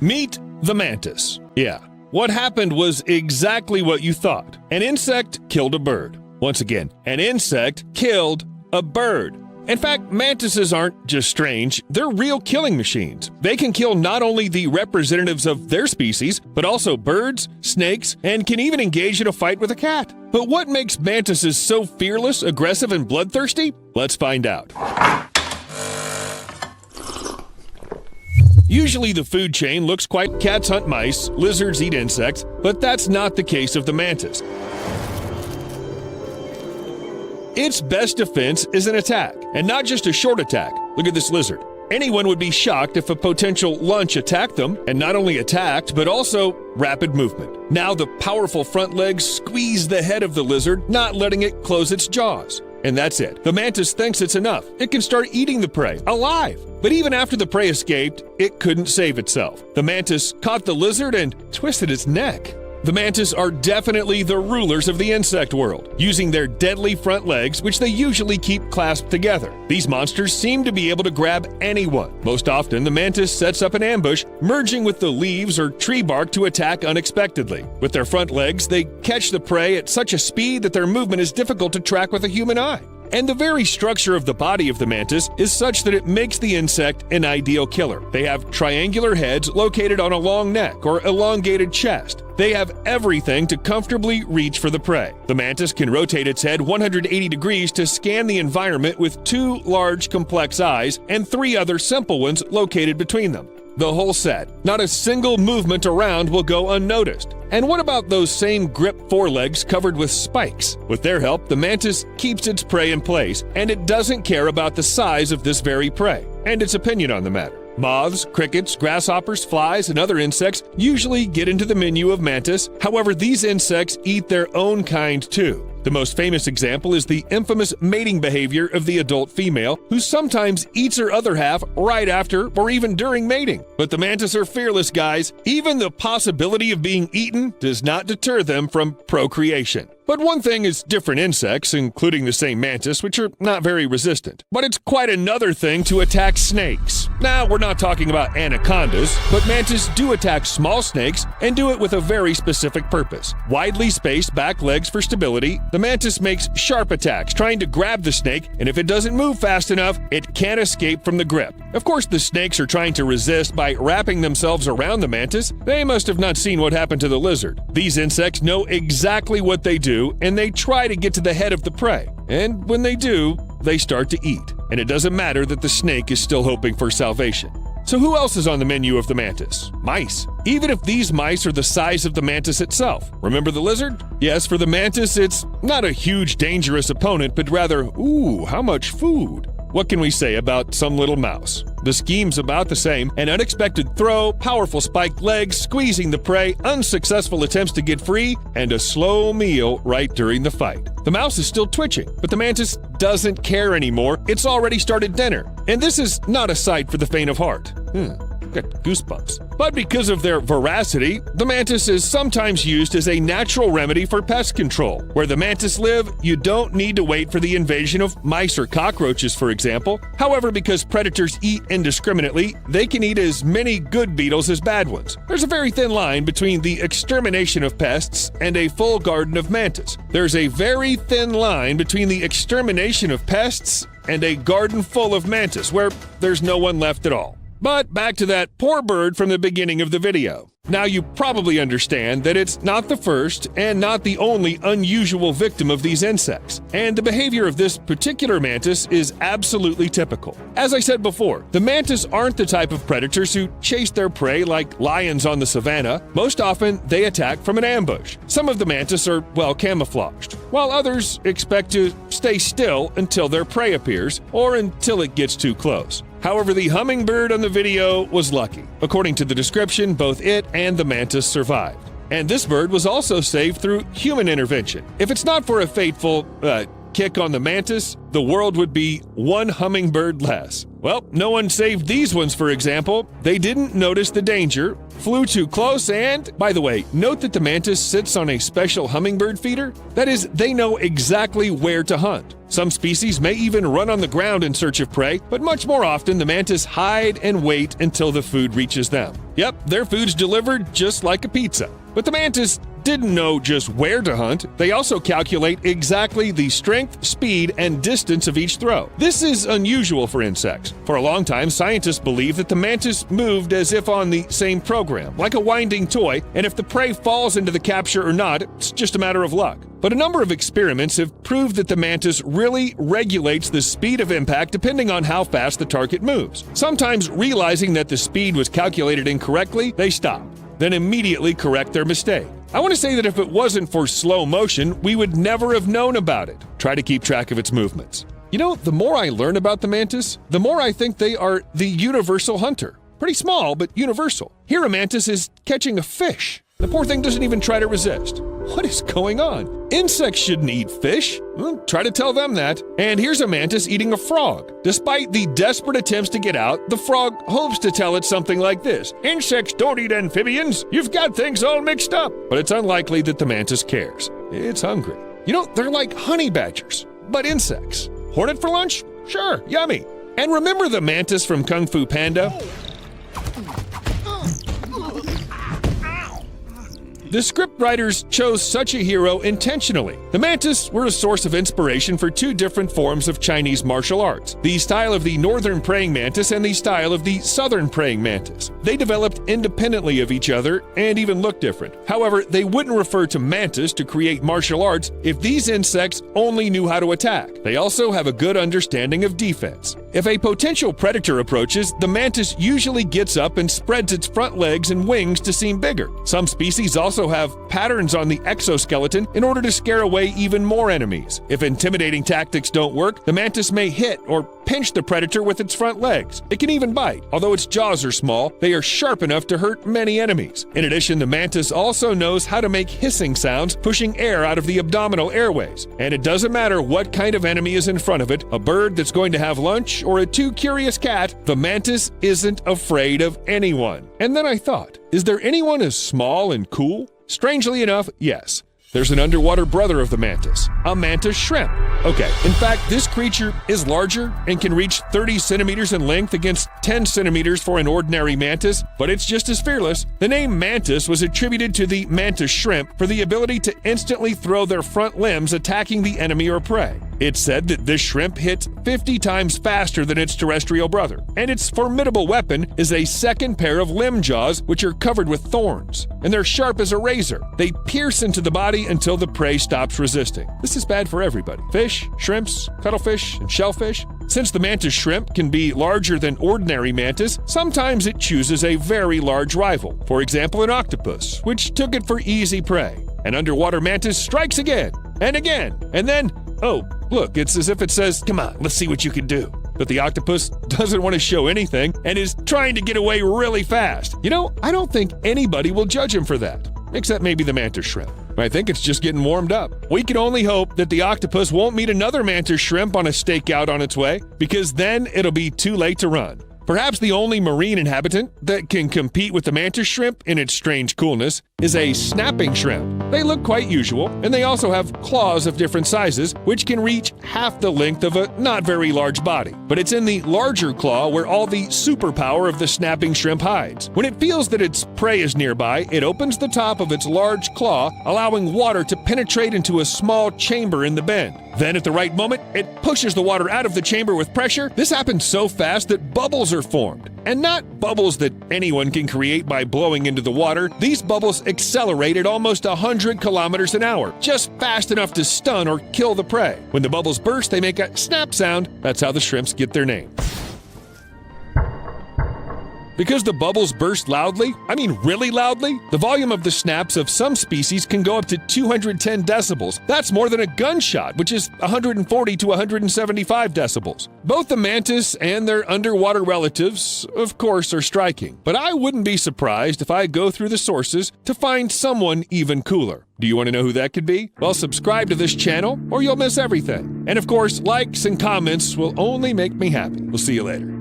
Meet the mantis. Yeah, what happened was exactly what you thought. An insect killed a bird. Once again, an insect killed a bird. In fact, mantises aren't just strange, they're real killing machines. They can kill not only the representatives of their species, but also birds, snakes, and can even engage in a fight with a cat. But what makes mantises so fearless, aggressive, and bloodthirsty? Let's find out. Usually the food chain looks quite cats hunt mice, lizards eat insects, but that's not the case of the mantis. Its best defense is an attack, and not just a short attack. Look at this lizard. Anyone would be shocked if a potential lunch attacked them, and not only attacked, but also rapid movement. Now the powerful front legs squeeze the head of the lizard, not letting it close its jaws. And that's it. The mantis thinks it's enough. It can start eating the prey, alive. But even after the prey escaped, it couldn't save itself. The mantis caught the lizard and twisted its neck. The mantis are definitely the rulers of the insect world, using their deadly front legs, which they usually keep clasped together. These monsters seem to be able to grab anyone. Most often, the mantis sets up an ambush, merging with the leaves or tree bark to attack unexpectedly. With their front legs, they catch the prey at such a speed that their movement is difficult to track with a human eye. And the very structure of the body of the mantis is such that it makes the insect an ideal killer. They have triangular heads located on a long neck or elongated chest. They have everything to comfortably reach for the prey. The mantis can rotate its head 180 degrees to scan the environment with 2 large complex eyes and 3 other simple ones located between them. The whole set. Not a single movement around will go unnoticed. And what about those same grip forelegs covered with spikes? With their help, the mantis keeps its prey in place, and it doesn't care about the size of this very prey, and its opinion on the matter. Moths, crickets, grasshoppers, flies, and other insects usually get into the menu of mantis. However, these insects eat their own kind too. The most famous example is the infamous mating behavior of the adult female, who sometimes eats her other half right after or even during mating. But the mantis are fearless, guys. Even the possibility of being eaten does not deter them from procreation. But one thing is different insects, including the same mantis, which are not very resistant. But it's quite another thing to attack snakes. Now, we're not talking about anacondas, but mantis do attack small snakes and do it with a very specific purpose. Widely spaced back legs for stability, the mantis makes sharp attacks, trying to grab the snake, and if it doesn't move fast enough, it can't escape from the grip. Of course, the snakes are trying to resist by wrapping themselves around the mantis. They must have not seen what happened to the lizard. These insects know exactly what they do, and they try to get to the head of the prey. And when they do, they start to eat. And it doesn't matter that the snake is still hoping for salvation. So who else is on the menu of the mantis? Mice. Even if these mice are the size of the mantis itself. Remember the lizard? Yes, for the mantis, it's not a huge, dangerous opponent, but rather, ooh, how much food? What can we say about some little mouse? The scheme's about the same: an unexpected throw, powerful spiked legs, squeezing the prey, unsuccessful attempts to get free, and a slow meal right during the fight. The mouse is still twitching, but the mantis doesn't care anymore. It's already started dinner. And this is not a sight for the faint of heart. Got goosebumps. But because of their voracity, the mantis is sometimes used as a natural remedy for pest control. Where the mantis live, you don't need to wait for the invasion of mice or cockroaches, for example. However, because predators eat indiscriminately, they can eat as many good beetles as bad ones. There's a very thin line between the extermination of pests and a full garden of mantis. There's a very thin line between the extermination of pests and a garden full of mantis, where there's no one left at all. But back to that poor bird from the beginning of the video. Now you probably understand that it's not the first and not the only unusual victim of these insects, and the behavior of this particular mantis is absolutely typical. As I said before, the mantis aren't the type of predators who chase their prey like lions on the savannah. Most often, they attack from an ambush. Some of the mantis are well camouflaged, while others expect to stay still until their prey appears or until it gets too close. However, the hummingbird on the video was lucky. According to the description, both it and the mantis survived. And this bird was also saved through human intervention. If it's not for a fateful kick on the mantis, the world would be one hummingbird less. Well, no one saved these ones, for example. They didn't notice the danger, flew too close, and, by the way, note that the mantis sits on a special hummingbird feeder. That is, they know exactly where to hunt. Some species may even run on the ground in search of prey, but much more often the mantis hide and wait until the food reaches them. Yep, their food's delivered just like a pizza. But the mantis didn't know just where to hunt. They also calculate exactly the strength, speed, and distance of each throw. This is unusual for insects. For a long time, scientists believed that the mantis moved as if on the same program, like a winding toy, and if the prey falls into the capture or not, it's just a matter of luck. But a number of experiments have proved that the mantis really regulates the speed of impact depending on how fast the target moves. Sometimes, realizing that the speed was calculated incorrectly, they stop, then immediately correct their mistake. I want to say that if it wasn't for slow motion, we would never have known about it. Try to keep track of its movements. You know, the more I learn about the mantis, the more I think they are the universal hunter. Pretty small, but universal. Here a mantis is catching a fish. The poor thing doesn't even try to resist. What is going on? Insects shouldn't eat fish. Well, try to tell them that. And here's a mantis eating a frog. Despite the desperate attempts to get out, the frog hopes to tell it something like this: "Insects don't eat amphibians. You've got things all mixed up." But it's unlikely that the mantis cares. It's hungry. You know, they're like honey badgers, but insects. Hornet for lunch? Sure, yummy. And remember the mantis from Kung Fu Panda? The scriptwriters chose such a hero intentionally. The mantis were a source of inspiration for two different forms of Chinese martial arts: the style of the northern praying mantis and the style of the southern praying mantis. They developed independently of each other and even looked different. However, they wouldn't refer to mantis to create martial arts if these insects only knew how to attack. They also have a good understanding of defense. If a potential predator approaches, the mantis usually gets up and spreads its front legs and wings to seem bigger. Some species also have patterns on the exoskeleton in order to scare away even more enemies. If intimidating tactics don't work, the mantis may hit or pinch the predator with its front legs. It can even bite. Although its jaws are small, they are sharp enough to hurt many enemies. In addition, the mantis also knows how to make hissing sounds, pushing air out of the abdominal airways. And it doesn't matter what kind of enemy is in front of it, a bird that's going to have lunch or a too curious cat, the mantis isn't afraid of anyone. And then I thought, is there anyone as small and cool? Strangely enough, yes. There's an underwater brother of the mantis, a mantis shrimp. Okay, in fact, this creature is larger and can reach 30 centimeters in length against 10 centimeters for an ordinary mantis, but it's just as fearless. The name mantis was attributed to the mantis shrimp for the ability to instantly throw their front limbs attacking the enemy or prey. It's said that this shrimp hits 50 times faster than its terrestrial brother, and its formidable weapon is a second pair of limb jaws which are covered with thorns, and they're sharp as a razor. They pierce into the body until the prey stops resisting. This is bad for everybody: fish, shrimps, cuttlefish, and shellfish. Since the mantis shrimp can be larger than ordinary mantis, sometimes it chooses a very large rival. For example, an octopus, which took it for easy prey. An underwater mantis strikes again, and then, oh, look, it's as if it says, "Come on, let's see what you can do." But the octopus doesn't want to show anything and is trying to get away really fast. You know, I don't think anybody will judge him for that, except maybe the mantis shrimp. I think it's just getting warmed up. We can only hope that the octopus won't meet another mantis shrimp on a stakeout on its way, because then it'll be too late to run. Perhaps the only marine inhabitant that can compete with the mantis shrimp in its strange coolness is a snapping shrimp. They look quite usual, and they also have claws of different sizes, which can reach half the length of a not very large body. But it's in the larger claw where all the superpower of the snapping shrimp hides. When it feels that its prey is nearby, it opens the top of its large claw, allowing water to penetrate into a small chamber in the bend. Then at the right moment, it pushes the water out of the chamber with pressure. This happens so fast that bubbles are formed. And not bubbles that anyone can create by blowing into the water. These bubbles accelerate at almost 100 kilometers an hour, just fast enough to stun or kill the prey. When the bubbles burst, they make a snap sound. That's how the shrimps get their name. Because the bubbles burst loudly, I mean really loudly, the volume of the snaps of some species can go up to 210 decibels. That's more than a gunshot, which is 140 to 175 decibels. Both the mantis and their underwater relatives, of course, are striking. But I wouldn't be surprised if I go through the sources to find someone even cooler. Do you want to know who that could be? Well, subscribe to this channel or you'll miss everything. And of course, likes and comments will only make me happy. We'll see you later.